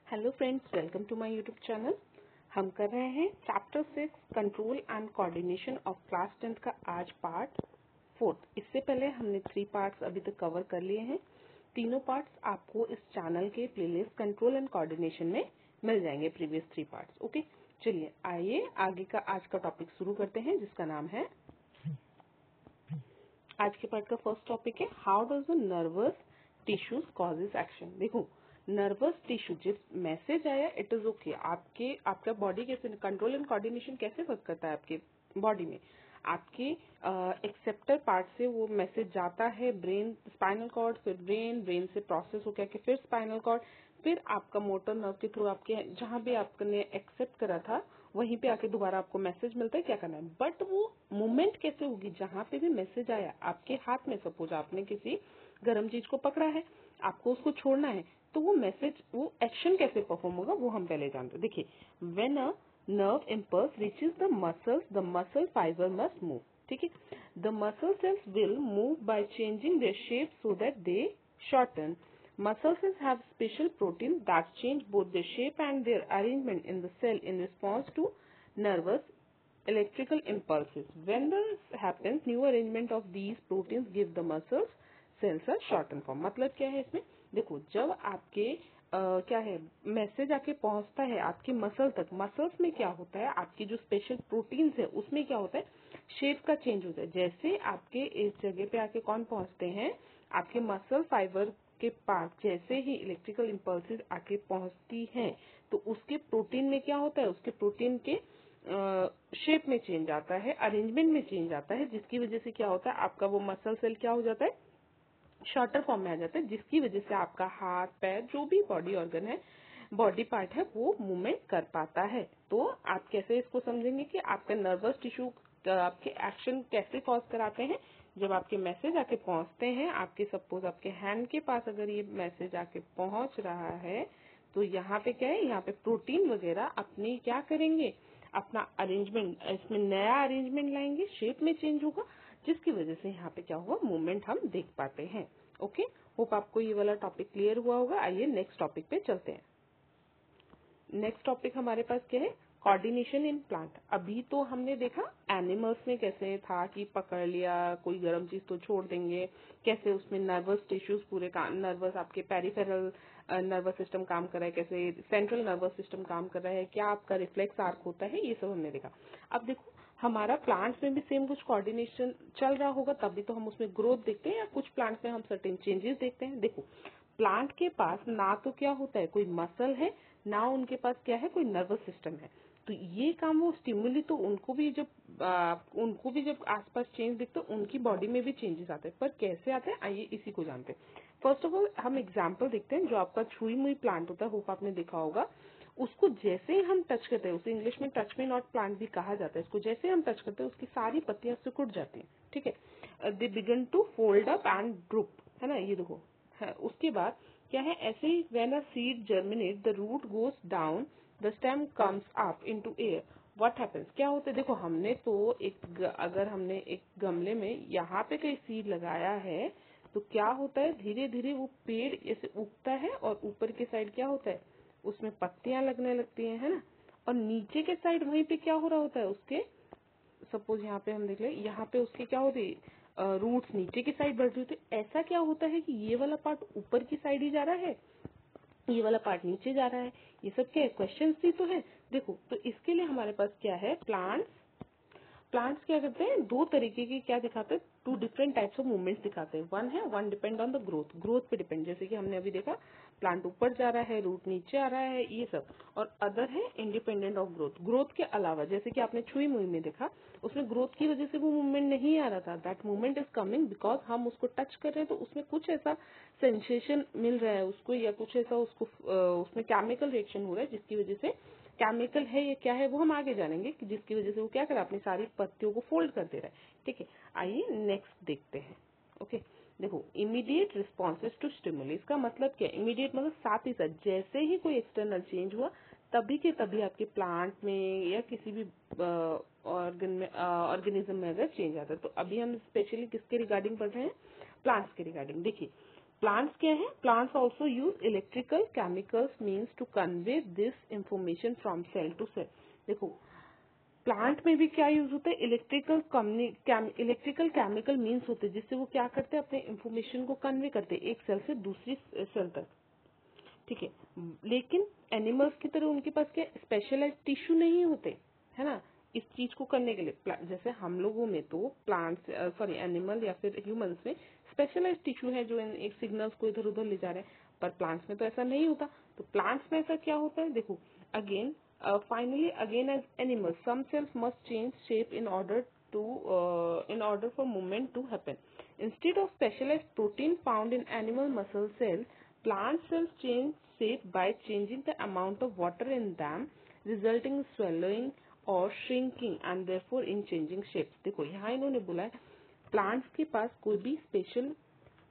Hello friends, welcome to my YouTube channel. हम कर रहे हैं chapter 6 control and coordination of class 10 का आज पार्ट 4। इससे पहले हमने 3 पार्ट्स अभी तक कवर कर लिए हैं। तीनों पार्ट्स आपको इस चैनल के प्लेलिस्ट कंट्रोल एंड कोऑर्डिनेशन में मिल जाएंगे, प्रीवियस 3 पार्ट्स। ओके, चलिए आइए आगे का आज का टॉपिक शुरू करते हैं, जिसका नाम है, आज के पार्ट का फर्स्ट टॉपिक है how does the nervous tissues causes action. देखो, नर्वस टिश्यू, जिस मैसेज आया इट इज ओके, आपका बॉडी कैसे कंट्रोल एंड कोऑर्डिनेशन कैसे वर्क करता है आपके बॉडी में। आपके एक्सेप्टर पार्ट से वो मैसेज जाता है ब्रेन, स्पाइनल कॉर्ड, फिर ब्रेन से प्रोसेस हो के फिर स्पाइनल कॉर्ड, फिर आपका मोटर नर्व के थ्रू आपके जहां भी आपने एक्सेप्ट करा था वहीं पे आके दोबारा आपको मैसेज मिलता है क्या करना है। बट वो मूवमेंट कैसे होगी, जहां पे भी मैसेज आया आपके हाथ में, सपोज आपने किसी गर्म चीज को पकड़ा है, आपको उसको छोड़ना है, तो वो मैसेज, वो एक्शन कैसे परफॉर्म होगा वो हम पहले जानते हैं। देखिए, when a nerve impulse reaches the muscle fibre must move. ठीक है, the muscle cells will move by changing their shape so that they shorten. Muscle cells have special proteins that change both their shape and their arrangement in the cell in response to nervous electrical impulses. When this happens, new arrangement of these proteins give the muscles cells a shortened form. मतलब क्या है इसमें, देखो, जब आपके क्या है message आके पहुंचता है आपके मसल तक, मसल्स में क्या होता है, आपकी जो स्पेशल प्रोटीन्स है उसमें क्या होता है, शेप का चेंज होता है। जैसे आपके इस जगह पे आके कौन पहुंचते हैं, आपके मसल फाइबर के पास जैसे ही इलेक्ट्रिकल इम्पल्सिस आके पहुंचती हैं, तो उसके प्रोटीन में क्या होता है, उसके प्रोटीन के शेप में चेंज आता है, अरेंजमेंट में चेंज आता है, जिसकी वजह से क्या होता है, आपका वो मसल सेल क्या हो जाता है, शॉर्टर फॉर्म में आ जाता है, जिसकी वजह से आपका हाथ पैर जो भी बॉडी ऑर्गन है, बॉडी पार्ट है, वो मूवमेंट कर पाता है। तो आप कैसे इसको समझेंगे कि आपका नर्वस टिश्यू आपके एक्शन कैसे कॉज कराते हैं, जब आपके मैसेज आके पहुंचते हैं, आपके सपोज आपके हैंड के पास अगर ये मैसेज आके पहुंच रहा है, तो यहाँ पे क्या है, यहाँ पे प्रोटीन वगैरह अपनी क्या करेंगे, अपना अरेंजमेंट, इसमें नया अरेंजमेंट लाएंगे, शेप में चेंज होगा, जिसकी वजह से यहाँ पे क्या हुआ, मूवमेंट हम देख पाते हैं। ओके, होप आपको ये वाला टॉपिक क्लियर हुआ होगा। आइए नेक्स्ट टॉपिक पे चलते हैं। नेक्स्ट टॉपिक हमारे पास क्या है, कोऑर्डिनेशन इन प्लांट। अभी तो हमने देखा एनिमल्स में कैसे था कि पकड़ लिया, कोई गर्म चीज तो छोड़ देंगे, कैसे उसमें नर्वस टिश्यूज पूरे नर्वस आपके पेरिफेरल नर्वस सिस्टम काम कर रहा है, कैसे सेंट्रल नर्वस सिस्टम काम कर रहा है, क्या आपका रिफ्लेक्स आर्क होता है, ये सब हमने देखा। अब देखो, हमारा प्लांट्स में भी सेम कुछ कोऑर्डिनेशन चल रहा होगा, तभी तो हम उसमें ग्रोथ देखते हैं, या कुछ प्लांट्स में हम सर्टेन चेंजेस देखते हैं। देखो, प्लांट के पास ना तो क्या होता है, कोई मसल है, ना उनके पास क्या है, कोई नर्वस सिस्टम है। तो ये काम वो स्टिमुली, तो उनको भी जब आसपास चेंज दिखते हैं, उनकी बॉडी में भी चेंजेस आते हैं। पर कैसे आते हैं, आइए इसी को जानते हैं। फर्स्ट ऑफ ऑल हम एग्जाम्पल देखते हैं, जो आपका छुई मुई प्लांट होता है, होप आपने देखा होगा, उसको जैसे ही हम टच करते हैं, उसे इंग्लिश में टच मी नॉट प्लांट भी कहा जाता है, इसको जैसे हम टच करते हैं उसकी सारी पत्तियां सिकुड़ जाती हैं। ठीक है, they begin to fold up and droop, है ना, ये देखो है। उसके बाद क्या है, ऐसे ही when a seed germinate the root goes down, the stem comes up into air, what happens, क्या होता है, देखो हमने तो अगर हमने एक गमले में यहाँ पे कोई सीड लगाया है, तो क्या होता है, धीरे धीरे वो पेड़ ऐसे उगता है, और ऊपर के साइड क्या होता है, उसमें पत्तियां लगने लगती हैं, है ना, और नीचे के साइड वहीं पे क्या हो रहा होता है, उसके सपोज यहाँ पे हम देख ले, यहाँ पे उसके क्या होते हैं, रूट्स नीचे की साइड बढ़ रही होती है। ऐसा क्या होता है कि ये वाला पार्ट ऊपर की साइड ही जा रहा है, ये वाला पार्ट नीचे जा रहा है, ये सब क्या है, क्वेश्चन ही तो है। देखो, तो इसके लिए हमारे पास क्या है, प्लांट्स क्या करते हैं, दो तरीके की क्या दिखाते हैं, two different types of movements दिखाते हैं। One depend on the growth पे डिपेंड, जैसे कि हमने अभी देखा प्लांट ऊपर जा रहा है, रूट नीचे आ रहा है, ये सब। और अदर है इंडिपेंडेंट ऑफ ग्रोथ के अलावा, जैसे कि आपने छुई मुई में देखा, उसमें ग्रोथ की वजह से वो मूवमेंट नहीं आ रहा था, that movement is coming because हम उसको टच कर रहे हैं, तो उसमें कुछ ऐसा सेंसेशन मिल रहा है उसको, या कुछ ऐसा उसको उसमें केमिकल रिएक्शन हो रहा है, जिसकी वजह से, केमिकल है ये क्या है वो हम आगे जानेंगे, कि जिसकी वजह से वो क्या कर रहा है, अपनी सारी पत्तियों को फोल्ड कर दे रहा है। ठीक है, आइए नेक्स्ट देखते हैं। ओके, देखो, इमीडिएट रिस्पॉन्सेज टू स्टिमुली, इसका मतलब क्या है, इमीडिएट मतलब साथ ही साथ, जैसे ही कोई एक्सटर्नल चेंज हुआ, तभी के तभी आपके प्लांट में या किसी भी ऑर्गेनिज्म में अगर चेंज आता है। तो अभी हम स्पेशली किसके रिगार्डिंग पढ़ रहे हैं, प्लांट्स के रिगार्डिंग। देखिए, प्लांट्स क्या है? Plants also use electrical chemicals means to convey this information from cell to cell. देखो प्लांट में भी क्या यूज होता है? इलेक्ट्रिकल केमिकल मीन्स होते हैं जिससे वो क्या करते हैं, अपने इंफॉर्मेशन को कन्वे करते हैं एक सेल से दूसरी सेल तक, ठीक है। लेकिन एनिमल्स की तरह उनके पास क्या स्पेशलाइज टिश्यू नहीं होते, है ना, इस चीज को करने के लिए। जैसे हम लोगों में तो प्लांट्स सॉरी एनिमल या फिर ह्यूमंस में स्पेशलाइज टिश्यू है जो इन एक सिग्नल्स को इधर उधर ले जा रहे हैं, पर प्लांट्स में तो ऐसा नहीं होता। तो प्लांट्स में ऐसा क्या होता है? देखो again finally again as animals some cells must change shape in order for movement to happen. Instead of specialized protein found in animal muscle cells, plant cells change shape by changing the amount of water in them, resulting in swelling or shrinking and therefore in changing shapes. देखो यहाँ इन्होंने बोला है plants के पास कोई भी special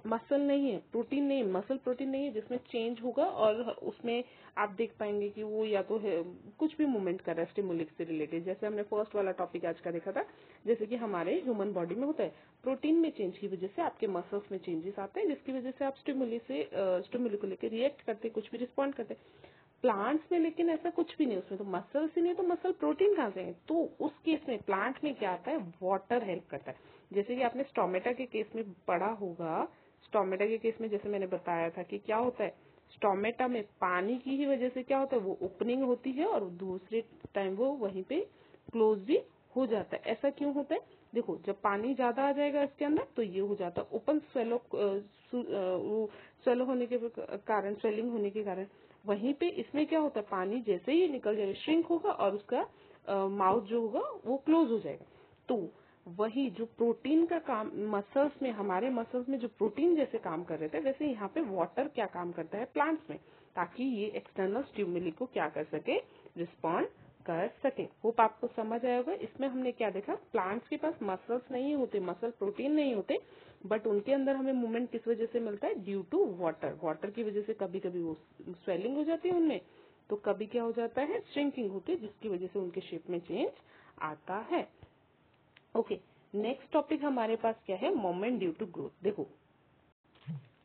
muscle नहीं है, प्रोटीन नहीं है, मसल प्रोटीन नहीं है जिसमें चेंज होगा और उसमें आप देख पाएंगे कि वो या तो है कुछ भी मूवमेंट कर रहा है स्टिमुलिक से रिलेटेड। जैसे हमने फर्स्ट वाला टॉपिक आज का देखा था, जैसे कि हमारे ह्यूमन बॉडी में होता है प्रोटीन में चेंज की वजह से आपके मसल्स में चेंजेस आते हैं, जिसकी वजह से आप स्टिमुली को लेकर रिएक्ट करते, कुछ भी रिस्पॉन्ड करते। प्लांट्स में लेकिन ऐसा कुछ भी नहीं, उसमें तो मसल्स ही नहीं, तो मसल प्रोटीन कहाँ से है? तो उस केस में प्लांट में क्या आता है? वाटर हेल्प करता है। जैसे कि आपने स्टोमेटा के केस में पढ़ा होगा, स्टोमेटा के केस में जैसे मैंने बताया था कि क्या होता है, स्टोमेटा में पानी की ही वजह से क्या होता है, वो ओपनिंग होती है और दूसरे टाइम वो वहीं पे क्लोज भी हो जाता है। ऐसा क्यों होता है? देखो जब पानी ज्यादा आ जाएगा इसके अंदर तो ये हो जाता है ओपन, स्वेलो होने के कारण, स्वेलिंग होने के कारण। वहीं पे इसमें क्या होता है, पानी जैसे ही निकल जाएगा श्रिंक होगा और उसका माउथ जो होगा वो क्लोज हो जाएगा। तो वही जो प्रोटीन का काम मसल्स में, हमारे मसल्स में जो प्रोटीन जैसे काम कर रहे थे, वैसे यहाँ पे वाटर क्या काम करता है प्लांट्स में, ताकि ये एक्सटर्नल स्टिमुली को क्या कर सके, रिस्पॉन्ड कर सके। होप आपको समझ आया होगा। इसमें हमने क्या देखा, प्लांट्स के पास मसल्स नहीं होते, मसल प्रोटीन नहीं होते, बट उनके अंदर हमें मूवमेंट किस वजह से मिलता है? Due to water. वाटर की वजह से कभी कभी वो स्वेलिंग हो जाती है उनमें, तो कभी क्या हो जाता है, श्रिंकिंग होती है, जिसकी वजह से उनके शेप में चेंज आता है। ओके, नेक्स्ट टॉपिक हमारे पास क्या है? Movement due to growth. देखो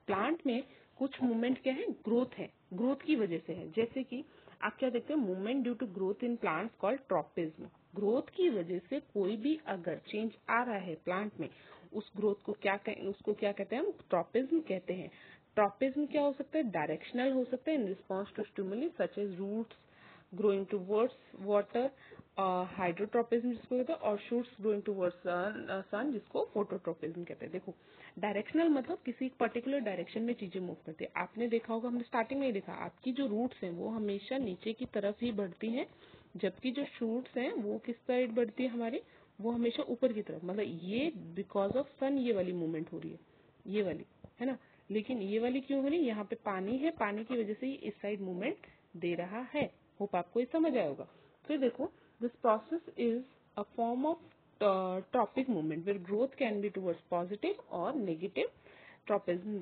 प्लांट में कुछ मूवमेंट क्या है? ग्रोथ है, ग्रोथ की वजह से है। जैसे कि आप क्या देखते हैं, movement due to growth in plants called tropism. Growth की वजह से कोई भी अगर चेंज आ रहा है प्लांट में, उस ग्रोथ को क्या उसको क्या कहते हैं? हम ट्रॉपिज्म कहते हैं। ट्रॉपिज्म क्या हो सकता है? डायरेक्शनल हो सकता है in response to stimuli such as roots growing towards water, hydrotropism जिसको कहते हैं, और शूट्स ग्रोइंग टूवर्ड्स सन जिसको फोटोट्रोपिज्म कहते हैं। देखो डायरेक्शनल मतलब किसी पर्टिकुलर डायरेक्शन में चीजें मूव करती है। आपने देखा होगा, हमने स्टार्टिंग में ही देखा, आपकी जो रूट्स हैं वो हमेशा नीचे की तरफ ही बढ़ती हैं, जबकि जो शूट्स हैं वो किस साइड बढ़ती है हमारी, वो हमेशा ऊपर की तरफ। मतलब ये बिकॉज ऑफ सन ये वाली मूवमेंट हो रही है, ये वाली, है ना। लेकिन ये वाली क्यों हो रही है? यहाँ पे पानी है, पानी की वजह से ये इस साइड मूवमेंट दे रहा है। होप आपको ये समझ आया होगा। फिर देखो this process is a form of tropic movement where growth can be towards positive और negative tropism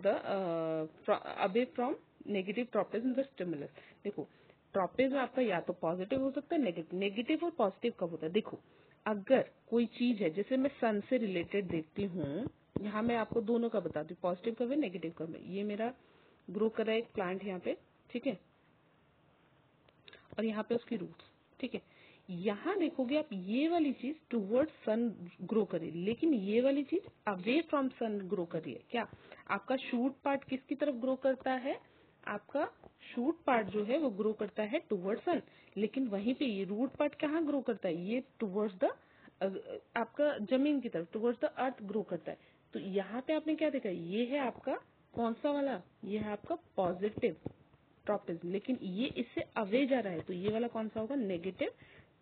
away from negative tropism the stimulus. देखो ट्रॉपिज्म आपका या तो पॉजिटिव हो सकता है, नेगेटिव। नेगेटिव और पॉजिटिव कब होता है? देखो अगर कोई चीज है, जैसे मैं सन से रिलेटेड देखती हूँ, यहाँ मैं आपको दोनों का बताती हूँ, पॉजिटिव कब है, नेगेटिव कब है। ये मेरा ग्रो कर रहा है एक प्लांट यहाँ पे, ठीक है, और यहाँ पे उसकी रूट्स, ठीक है। यहाँ देखोगे आप ये वाली चीज टुवर्ड्स सन ग्रो कर रही है, लेकिन ये वाली चीज अवे फ्रॉम सन ग्रो कर रही है। क्या आपका शूट पार्ट किसकी तरफ ग्रो करता है? आपका शूट पार्ट जो है वो ग्रो करता है टुवर्ड्स सन, लेकिन वहीं पे ये रूट पार्ट कहाँ ग्रो करता है? ये टुवर्ड्स द आपका जमीन की तरफ, टुवर्ड्स द अर्थ ग्रो करता है। तो यहाँ पे आपने क्या देखा, ये है आपका कौन सा वाला, ये है आपका पॉजिटिव ट्रॉपिज्म, लेकिन ये इससे अवे जा रहा है, तो ये वाला कौन सा होगा? Negative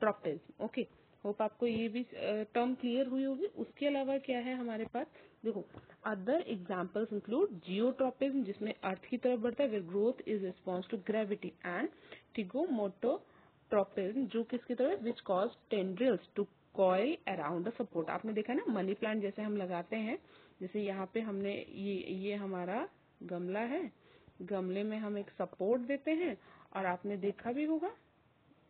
tropism. ओके, होप आपको ये भी टर्म क्लियर हुई होगी। उसके अलावा क्या है हमारे पास? देखो अदर एग्जांपल्स इंक्लूड जियोट्रॉपिज्म जिसमें अर्थ की तरफ बढ़ता है, where growth is response to gravity, and thigmotropism जो किसकी तरफ, which cause tendrils to coil around the support. आपने देखा ना मनी प्लांट जैसे हम लगाते हैं, जैसे यहाँ पे हमने ये हमारा गमला है, गमले में हम एक सपोर्ट देते हैं, और आपने देखा भी होगा,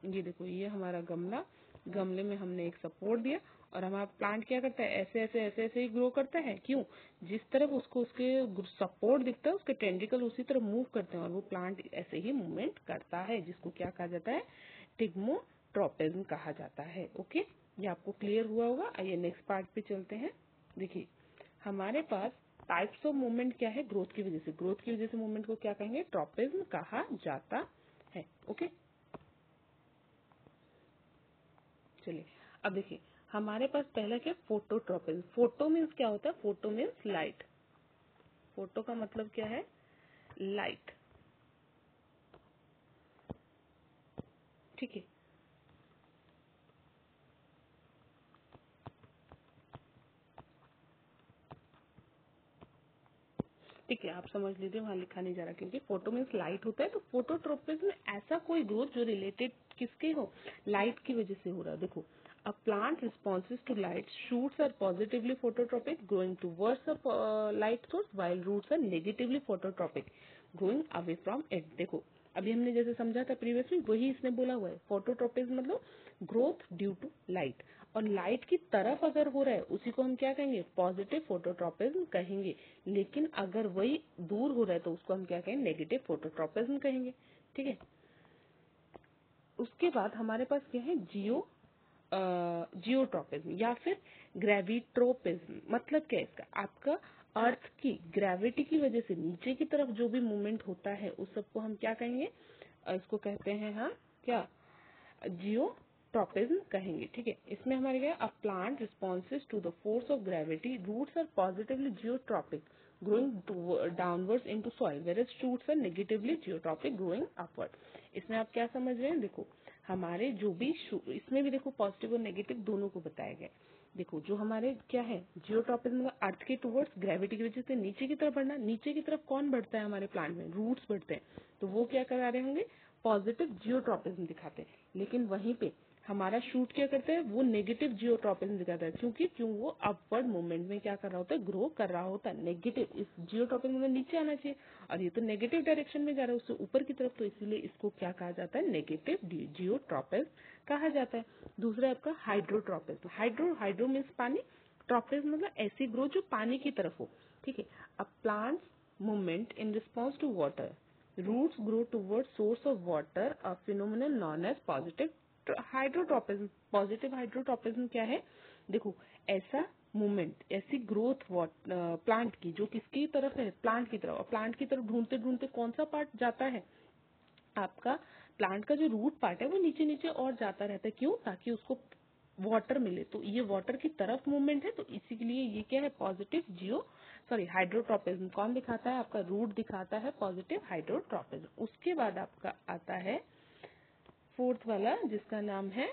ये देखो ये हमारा गमला, गमले में हमने एक सपोर्ट दिया और हमारा प्लांट क्या करता है, ऐसे ऐसे ऐसे ऐसे ही ग्रो करता है। क्यों? जिस तरफ उसको उसके सपोर्ट दिखता है उसके टेंडिकल उसी तरफ मूव करते हैं और वो प्लांट ऐसे ही मूवमेंट करता है, जिसको क्या कहा जाता है, टिग्मोट्रोपिज्म कहा जाता है। ओके, ये आपको क्लियर हुआ होगा। आइए नेक्स्ट पार्ट पे चलते हैं। देखिए हमारे पास टाइप्स ऑफ मूवमेंट क्या है, ग्रोथ की वजह से। ग्रोथ की वजह से मूवमेंट को क्या कहेंगे, ट्रोपिज्म कहा जाता है। ओके, चलिए अब देखिए हमारे पास पहला क्या, फोटोट्रोपिज्म। फोटो मीन्स क्या होता है, फोटो मीन्स लाइट। फोटो का मतलब क्या है, लाइट। ठीक है, ठीक है, आप समझ लीजिए, वहां लिखा नहीं जा रहा क्योंकि फोटो मीन्स लाइट होता है। तो फोटोट्रोपिज्म ऐसा कोई ग्रोथ जो रिलेटेड किसके हो, लाइट की वजह से हो रहा है। देखो, a plant responses to light, shoots are positively phototropic growing towards a light source while roots are negatively phototropic growing away from it। देखो अभी हमने जैसे समझा था प्रीवियसली, वही इसने बोला हुआ है। फोटोट्रोपिज्म मतलब ग्रोथ ड्यू टू लाइट, और लाइट की तरफ अगर हो रहा है उसी को हम क्या कहेंगे, पॉजिटिव फोटोट्रोपिज्म कहेंगे। लेकिन अगर वही दूर हो रहा है तो उसको हम क्या कहेंगे, नेगेटिव फोटोट्रोपिज्म कहेंगे। ठीक है, उसके बाद हमारे पास क्या है, जियोट्रोपिज्म या फिर ग्रेविट्रोपिज्म। मतलब क्या है इसका, आपका अर्थ की ग्रेविटी की वजह से नीचे की तरफ जो भी मूवमेंट होता है उस सबको हम क्या कहेंगे, इसको कहते हैं हम क्या, जियोट्रोपिज्म कहेंगे। ठीक है, इसमें हमारे क्या, a plant responses to the force of gravity, roots are positively geotropic growing downwards into soil, whereas shoots are negatively geotropic growing upward. इसमें आप क्या समझ रहे हैं, देखो हमारे जो भी इसमें भी देखो पॉजिटिव और नेगेटिव दोनों को बताया गया है। देखो जो हमारे क्या है, जियोट्रोपिज्म मतलब अर्थ के टुवर्ड्स ग्रेविटी की वजह से नीचे की तरफ बढ़ना। नीचे की तरफ कौन बढ़ता है हमारे प्लांट में, रूट्स बढ़ते हैं, तो वो क्या करा रहे होंगे, पॉजिटिव जियोट्रोपिज्म दिखाते हैं। लेकिन वहीं पे हमारा शूट क्या करता है, वो नेगेटिव जियोट्रोपिज्म दिखाता है। क्यों वो अपवर्ड मूवमेंट में क्या कर रहा होता है, ग्रो कर रहा होता है। नेगेटिव, इस जियोट्रोपिज्म में नीचे आना चाहिए और ये तो नेगेटिव डायरेक्शन में जा रहा है उससे ऊपर की तरफ, तो इसीलिए इसको क्या कहा जाता है, नेगेटिव जियोट्रोपिज्म कहा जाता है। दूसरा आपका हाइड्रोट्रोपिज्म। हाइड्रो मीन्स पानी, ट्रोपिज्म मतलब ऐसी ग्रो जो पानी की तरफ हो। ठीक है, a plants movement in response to water, roots grow towards source of water, a phenomenon known as positive hydrotropism। Positive hydrotropism क्या है, देखो ऐसा मूवमेंट, ऐसी ग्रोथ प्लांट की जो किसकी तरफ है, प्लांट की तरफ। और प्लांट की तरफ ढूंढते ढूंढते कौन सा पार्ट जाता है, आपका प्लांट का जो रूट पार्ट है वो नीचे नीचे और जाता रहता है। क्यों, ताकि उसको वाटर मिले। तो ये वाटर की तरफ मूवमेंट है, तो इसी के लिए ये क्या है, पॉजिटिव हाइड्रोट्रोपिज्म। कौन दिखाता है, आपका रूट दिखाता है पॉजिटिव हाइड्रोट्रोपिज्म। उसके बाद आपका आता है फोर्थ वाला जिसका नाम है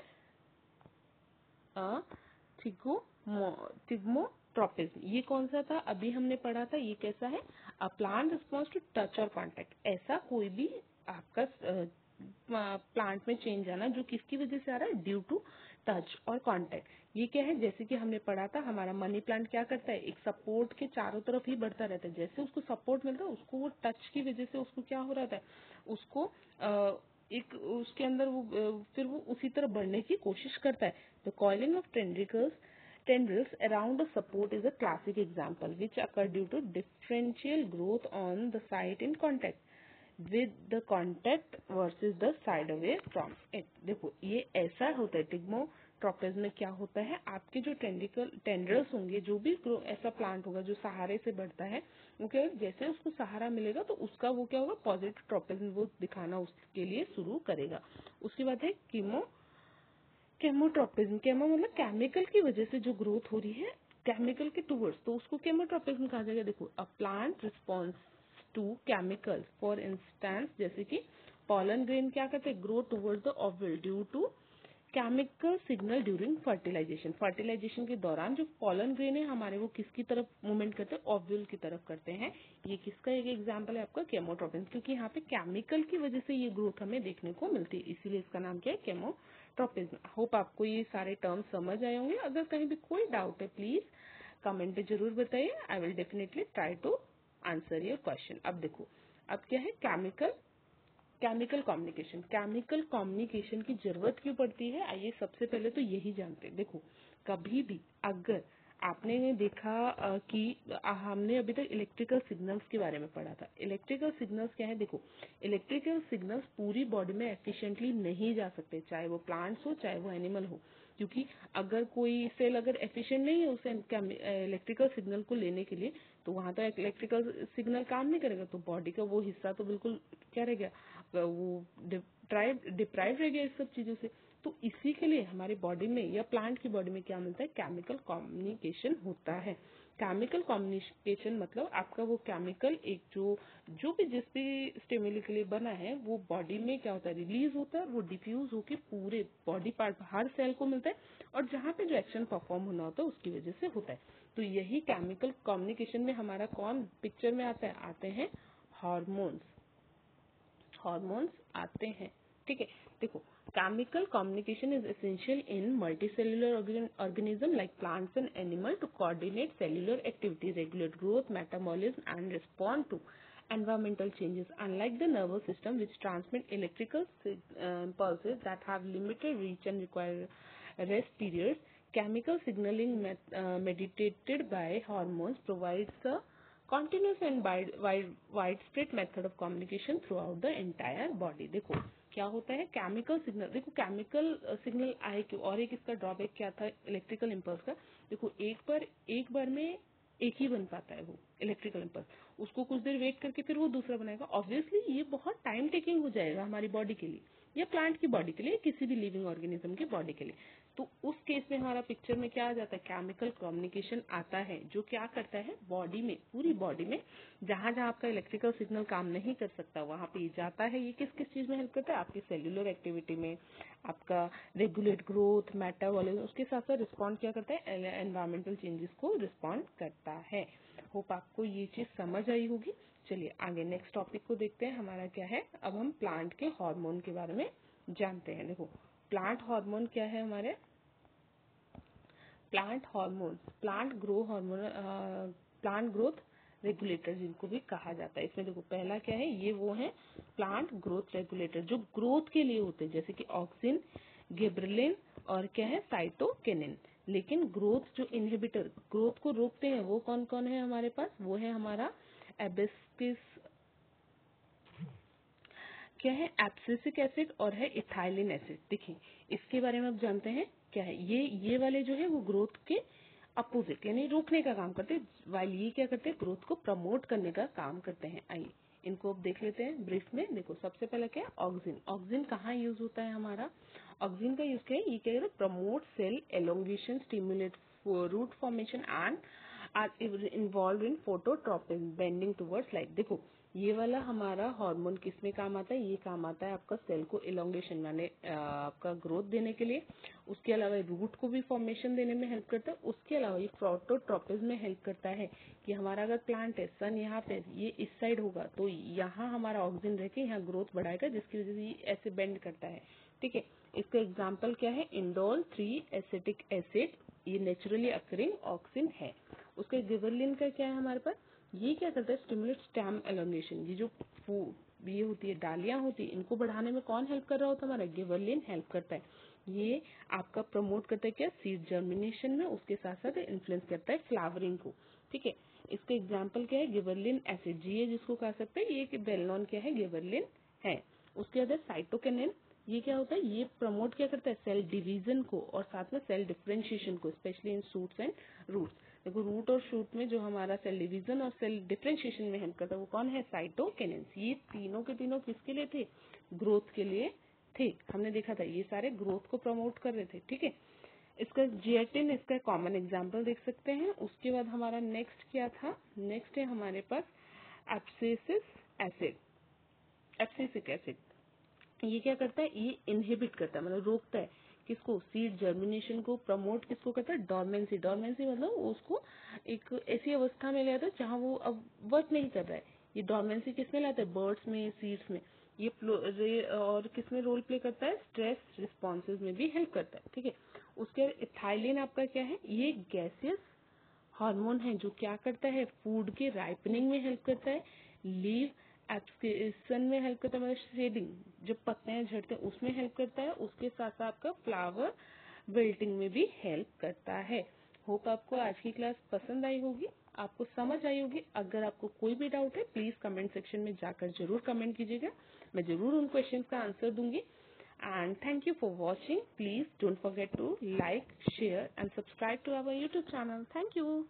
थिग्मोट्रोपिज्म। ये कौन सा था, अभी हमने पढ़ा था, ये कैसा है, a plant response to touch और कॉन्टेक्ट। ऐसा कोई भी आपका प्लांट में चेंज आना जो किसकी वजह से आ रहा है, ड्यू टू टच और कांटेक्ट। ये क्या है, जैसे कि हमने पढ़ा था, हमारा मनी प्लांट क्या करता है, एक सपोर्ट के चारों तरफ ही बढ़ता रहता है। जैसे उसको सपोर्ट मिलता है उसको वो टच की वजह से उसको क्या हो रहा था, उसको एक उसके अंदर वो फिर वो उसी तरफ बढ़ने की कोशिश करता है। The coiling of tendrils around a support is a classic example which occur due to differential growth on the site in contact with the contact versus the side away from it। देखो ये ऐसा होता है, टिग्मोट्रोपिज्म में क्या होता है, आपके जो टेंड्रल्स होंगे, जो भी ऐसा प्लांट होगा जो सहारे से बढ़ता है, ओके, जैसे उसको सहारा मिलेगा तो उसका वो क्या होगा, पॉजिटिव ट्रोपिज्म वो दिखाना उसके लिए शुरू करेगा। उसके बाद है केमोट्रोपिज्म। केमो मतलब केमिकल की वजह से जो ग्रोथ हो रही है केमिकल के टूवर्ड्स, तो उसको केमोट्रोपिज्म कहा जाएगा। देखो, a plant response to chemicals, for instance जैसे कि पॉलन ग्रेन क्या करते हैं, grow towards the ovule due to chemical signal during fertilisation. Fertilisation के दौरान जो पॉलन ग्रेन है हमारे, वो किसकी तरफ मूवमेंट करते हैं, ओव्यूल की तरफ करते हैं। ये किसका एक एग्जांपल है, आपका केमोट्रोपिज्म। क्योंकि यहाँ पे केमिकल की वजह से ये ग्रोथ हमें देखने को मिलती है, इसीलिए इसका नाम क्या है, केमोट्रोपिज्म। होप आपको ये सारे टर्म्स समझ आए होंगे। अगर कहीं भी कोई डाउट है प्लीज कमेंट में जरूर बताइए, I will definitely try to answer your question. अब देखो, अब क्या है, केमिकल कम्युनिकेशन। केमिकल कम्युनिकेशन की जरूरत क्यों पड़ती है, आइए सबसे पहले तो यही जानते हैं। देखो, कभी भी अगर आपने देखा कि हमने अभी तक इलेक्ट्रिकल सिग्नल्स के बारे में पढ़ा था। इलेक्ट्रिकल सिग्नल्स क्या है? देखो, इलेक्ट्रिकल सिग्नल्स पूरी बॉडी में एफिशिएंटली नहीं जा सकते, चाहे वो प्लांट्स हो चाहे वो एनिमल हो, क्योंकि अगर कोई सेल अगर एफिशिएंट नहीं है उसे इलेक्ट्रिकल सिग्नल को लेने के लिए, तो वहां तो इलेक्ट्रिकल सिग्नल काम नहीं करेगा, तो बॉडी का वो हिस्सा तो बिल्कुल क्या रह गया, वो डिप्राइव रह गया इस सब चीजों से। तो इसी के लिए हमारी बॉडी में या प्लांट की बॉडी में क्या मिलता है? केमिकल कम्युनिकेशन होता है। केमिकल कम्युनिकेशन मतलब आपका वो केमिकल एक जो भी जिस भी स्टिमुली के लिए बना है वो बॉडी में क्या होता है? रिलीज होता है, वो डिफ्यूज होके पूरे बॉडी पार्ट हर सेल को मिलता है, और जहाँ पे जो एक्शन परफॉर्म होना होता है उसकी वजह से होता है। तो यही केमिकल कम्युनिकेशन में हमारा कौन पिक्चर में आता है? आते हैं हार्मोन्स। हार्मोन्स आते हैं, ठीक है। देखो, chemical communication is essential in multicellular organism like plants and animal to coordinate cellular activity, regulate growth, metabolism and respond to environmental changes. Unlike the nervous system which transmit electrical impulses that have limited reach and require rest periods, chemical signaling mediated by hormones provides a continuous and widespread method of communication throughout the entire body। देखो क्या होता है? Chemical signal. देखो chemical signal आए क्यों, और एक इसका ड्रॉबैक क्या था इलेक्ट्रिकल इम्पल्स का? देखो एक बार में एक ही बन पाता है वो इलेक्ट्रिकल इम्पल्स, उसको कुछ देर वेट करके फिर वो दूसरा बनाएगा। ऑब्वियसली ये बहुत टाइम टेकिंग हो जाएगा हमारी बॉडी के लिए, या प्लांट की बॉडी के लिए, किसी भी लिविंग ऑर्गेनिज्म की बॉडी के लिए। तो उस केस में हमारा पिक्चर में क्या आ जाता है? केमिकल कम्युनिकेशन आता है, जो क्या करता है बॉडी में, पूरी बॉडी में जहां जहां आपका इलेक्ट्रिकल सिग्नल काम नहीं कर सकता वहां पे जाता है। ये किस किस चीज में हेल्प करता है? आपकी सेल्यूलर एक्टिविटी में, आपका रेगुलेट ग्रोथ, मेटाबॉलिज्म, उसके साथ साथ रिस्पॉन्ड क्या करता है? एनवायरमेंटल चेंजेस को रिस्पॉन्ड करता है। होप आपको ये चीज समझ आई होगी। चलिए आगे नेक्स्ट टॉपिक को देखते हैं, हमारा क्या है? अब हम प्लांट के हार्मोन के बारे में जानते हैं। देखो प्लांट हार्मोन क्या है हमारे? Plant hormone, plant growth regulator जिनको भी कहा जाता है। इसमें देखो पहला क्या है? ये वो है प्लांट ग्रोथ रेगुलेटर जो ग्रोथ के लिए होते हैं, जैसे कि ऑक्सिन, गिबरेलिन और क्या है? साइटोकिनिन। लेकिन ग्रोथ जो इनहिबिटर, ग्रोथ को रोकते हैं, वो कौन कौन है हमारे पास? वो है हमारा एबिस्किस, क्या है? एब्सिसिक एसिड और है इथाइलिन एसिड। देखिए इसके बारे में अब जानते हैं क्या है। ये वाले जो है वो ग्रोथ के अपोजिट यानी रोकने का काम करते हैं, वाइल ये क्या करते हैं? ग्रोथ को प्रमोट करने का काम करते हैं। आइए इनको अब देख लेते हैं ब्रीफ में। देखो सबसे पहले क्या है? ऑक्सिन। ऑक्सिन कहाँ यूज होता है हमारा? ऑक्सिन का यूज क्या है? ये क्या है? Promote cell elongation, stimulate root formation and are involve in phototropism, bending towards light. देखो ये वाला हमारा हार्मोन किस में काम आता है? ये काम आता है आपका सेल को इलोंगेशन माने आपका ग्रोथ देने के लिए। उसके अलावा रूट को भी फॉर्मेशन देने में हेल्प करता है। उसके अलावा ये फोटोट्रोपिज्म में हेल्प करता है कि हमारा अगर प्लांट है, सन यहाँ पे ये इस साइड होगा तो यहाँ हमारा ऑक्सीजन रह के यहाँ ग्रोथ बढ़ाएगा, जिसकी वजह से ये ऐसे बेंड करता है। ठीक है, इसका एग्जाम्पल क्या है? इंडोल 3 एसिटिक एसिड, ये नेचुरली अकरिंग ऑक्सिन है। उसके गिबरेलिन का क्या है हमारे पास? ये क्या करता है? Stimulate stem elongation. ये जो ये होती है डालियां होती है, इनको बढ़ाने में कौन हेल्प कर रहा होता है? हमारा गिबरेलिन हेल्प करता है। ये आपका प्रमोट करता है क्या? सीड जर्मिनेशन में। उसके साथ साथ इन्फ्लुएंस करता है फ्लावरिंग को। ठीक है, इसका एग्जाम्पल क्या है? गिबरेलिन एसिड, जी जिसको कह सकते हैं, ये वेल नोन क्या है? गिबरेलिन है। उसके बाद साइटोकिनिन, ये क्या होता है? ये प्रमोट क्या करता है? सेल डिवीजन को और साथ में सेल डिफरेंशिएशन को, specially in shoots and roots. देखो रूट और शूट में जो हमारा सेल डिवीजन और सेल डिफरेंशिएशन में हेल्प करता है वो कौन है? साइटोकिनिन्स। ये तीनों के तीनों किसके लिए थे? ग्रोथ के लिए थे। हमने देखा था ये सारे ग्रोथ को प्रमोट कर रहे थे। ठीक है, इसका जिएटिन इसका कॉमन एग्जाम्पल देख सकते हैं। उसके बाद हमारा नेक्स्ट क्या था? नेक्स्ट है हमारे पास एब्सिसिक एसिड। ये क्या करता है? ये इनहिबिट करता है, मतलब रोकता है किसको? सीड जर्मिनेशन को। प्रमोट किसको करता है? डोरमेंसी। डोरमेंसी मतलब उसको एक ऐसी अवस्था में ले आता है जहाँ वो अब वर्क नहीं कर रहा है। ये डोरमेंसी किसमें लाता है? बर्ड्स में, सीड्स में। ये और किसमें रोल प्ले करता है? स्ट्रेस रिस्पॉन्सेज में भी हेल्प करता है। ठीक है, उसके इथाइलिन आपका क्या है? ये गैसियस हार्मोन है जो क्या करता है? फूड के राइपनिंग में हेल्प करता है, लीव एब्सकेशन में हेल्प करता है, मतलब शेडिंग जब पत्ते झड़ते हैं उसमें हेल्प करता है। उसके साथ साथ आपका फ्लावर विल्टिंग में भी हेल्प करता है। होप आपको आज की क्लास पसंद आई होगी, आपको समझ आई होगी। अगर आपको कोई भी डाउट है प्लीज कमेंट सेक्शन में जाकर जरूर कमेंट कीजिएगा, मैं जरूर उन क्वेश्चंस का आंसर दूंगी। And thank you for watching. Please don't forget to like, share and subscribe to our YouTube channel. Thank you.